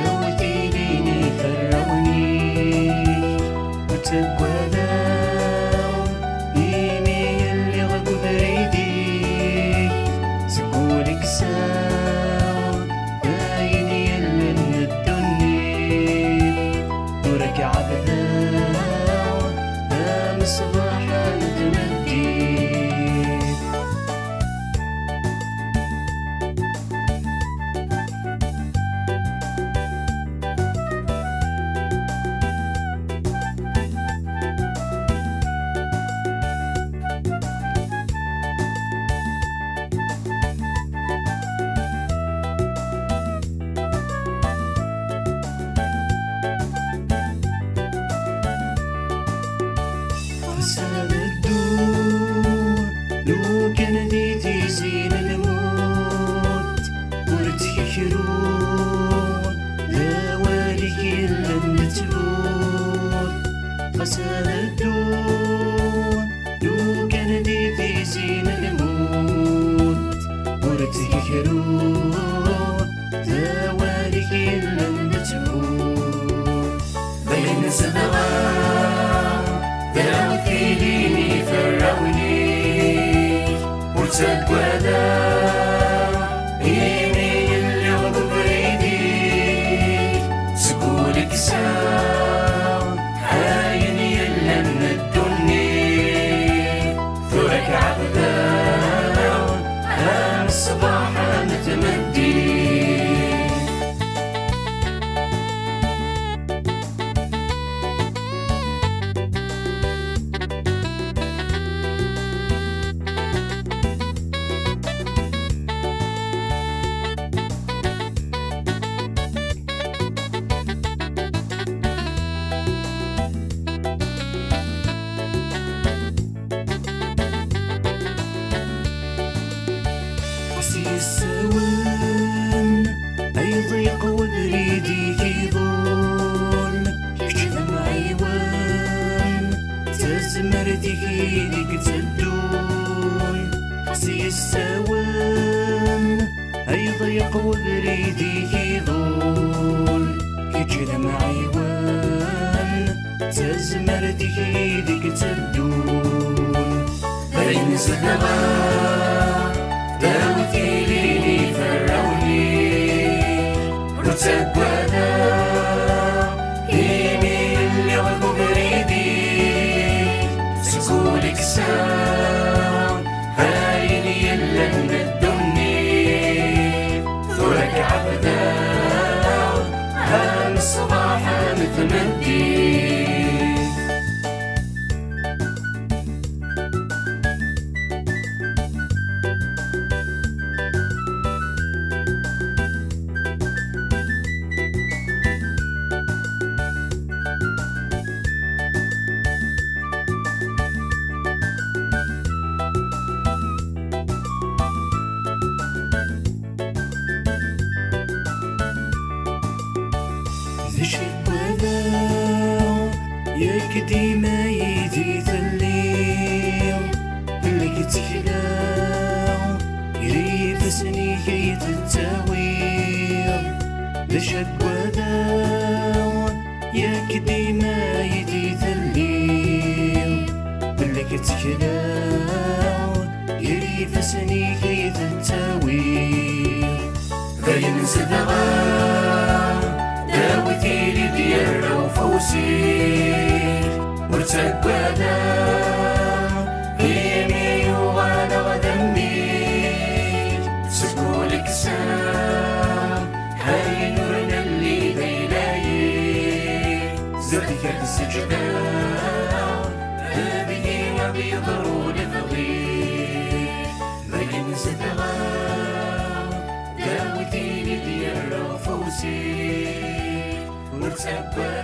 داوتي ليني فروني وتقوى إيمي اللي غقو بريدي سقولك ساو بايني اللي ندني دورك عبدا مصباحا نتمدي فساد الدور لو كان ديتي زين الموت ورتكشرون دوالك لم تبوت فساد الدور لو كان ديتي زين الموت ورتكشرون دوالك لم تبوت بين سبغان داوتي ليني فروني وتقوى إيمي اللي غضب بريدي سقولك ساو هاين يلا ندني ثورك عبدا الصباح متمدي السوان أي ضيق وبريدي يضل كشف معيوان تزمرتي ايدك تدون حسي السوان أي ضيق وبريدي يضل كشف معيوان تزمرتي ايدك تدون بين سدغان داوتي ليني فروني وتقوى إيمي اللي غقو بريدي سقولك ساو هاين يلا ندني ثورك عبدا الصباح متمدي ياك ديما يدي الليل اللي تحلاو يريد سني كي تتاويل لشكوى داو ياك ديما يدي الليل اللي تحلاو يريد سني كي تتاويل بين سدغان داوتي لي ديال وفوسير وتقوى إيمي وانا غدمي سقولك سام هاي نورنا اللي بيلاي زرتك السجدان هذه ما بيضرون فضيل بين سدغان داوتي لي ديال وفوسير وتقوى